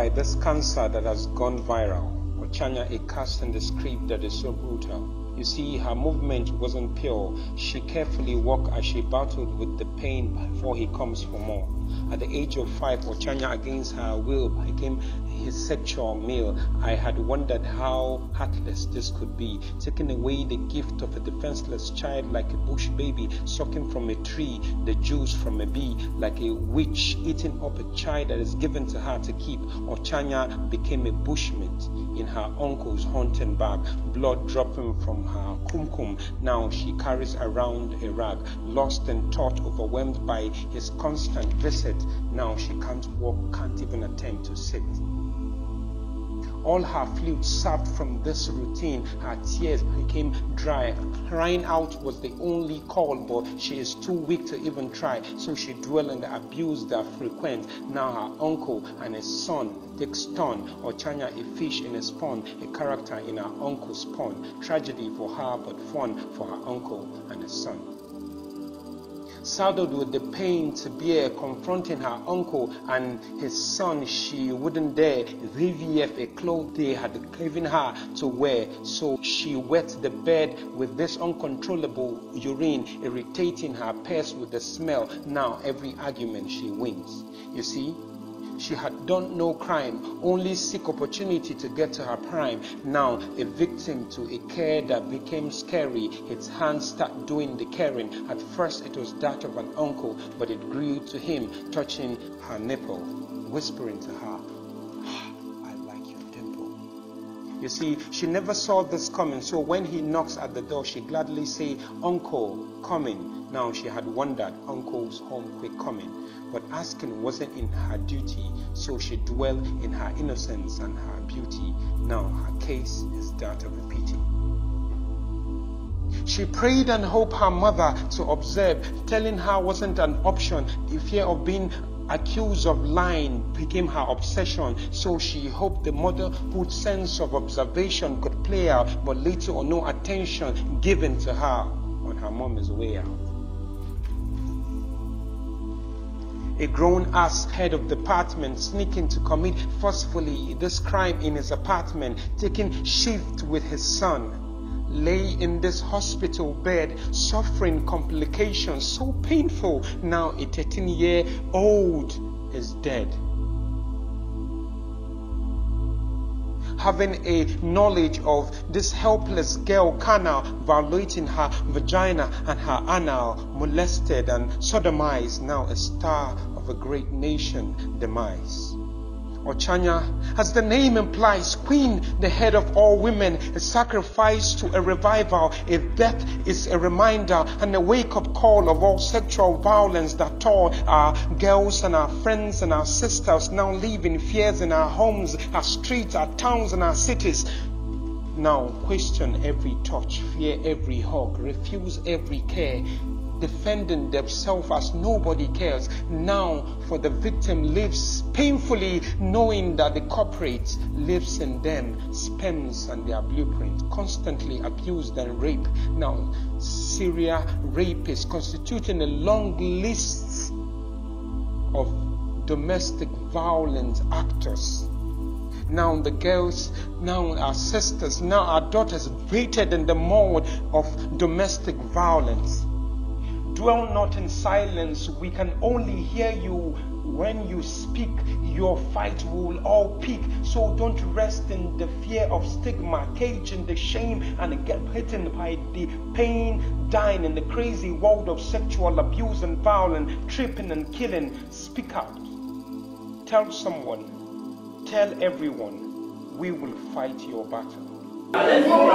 by this cancer that has gone viral. Ochanya, a cast in the script that is so brutal. You see, her movement wasn't pure. She carefully walked as she battled with the pain before he comes for more. At the age of 5, Ochanya, against her will, became his sexual meal. I had wondered how heartless this could be, taking away the gift of a defenseless child like a bush baby, sucking from a tree the juice from a bee, like a witch eating up a child that is given to her to keep. Ochanya became a bushmeat in her uncle's hunting bag, blood dropping from her kumkum. Now she carries around a rag, lost in thought, overwhelmed by his constant visit. Now she can't walk, can't even attempt to sit. All her fluid sapped from this routine. Her tears became dry. Crying out was the only call, but she is too weak to even try. So she dwelled on the abuse that frequent. Now her uncle and his son takes turn. Ochanya, a fish in a pond, a character in her uncle's pond. Tragedy for her, but fun for her uncle and his son. Saddled with the pain to bear, confronting her uncle and his son, she wouldn't dare VVF a cloth they had given her to wear. So she wet the bed with this uncontrollable urine, irritating her purse with the smell. Now every argument she wins. You see, she had done no crime, only seek opportunity to get to her prime. Now a victim to a care that became scary. Its hands start doing the caring. At first it was that of an uncle, but it grew to him, touching her nipple, whispering to her, "I like your dimple." You see, she never saw this coming, so when he knocks at the door, she gladly say, "Uncle, come in." Now she had wondered, uncle's home quick coming. But asking wasn't in her duty, so she dwelled in her innocence and her beauty. Now her case is that of a pity. She prayed and hoped her mother to observe, telling her wasn't an option. The fear of being accused of lying became her obsession, so she hoped the motherhood sense of observation could play out, but little or no attention given to her on her mom is way out. A grown-ass head of department sneaking to commit forcefully this crime in his apartment, taking shift with his son. Lay in this hospital bed, suffering complications so painful. Now a 13-year-old is dead. Having a knowledge of this helpless girl, canal, violating her vagina and her anal, molested and sodomized, now a star of a great nation demise. Ochanya, as the name implies, queen, the head of all women, a sacrifice to a revival. If death is a reminder and a wake-up call of all sexual violence that tore our girls and our friends and our sisters now live in fears in our homes, our streets, our towns and our cities. Now question every touch, fear every hug, refuse every care, defending themselves as nobody cares. Now for the victim lives painfully, knowing that the culprit lives in them, sperms and their blueprint, constantly abused and raped. Now serial rapists constituting a long list of domestic violence actors. Now the girls, now our sisters, now our daughters rated in the mold of domestic violence. Dwell not in silence, we can only hear you when you speak. Your fight will all peak, so don't rest in the fear of stigma, cage in the shame and get hidden by the pain, dying in the crazy world of sexual abuse and violence, tripping and killing. Speak out, tell someone, tell everyone, we will fight your battle. Let's go!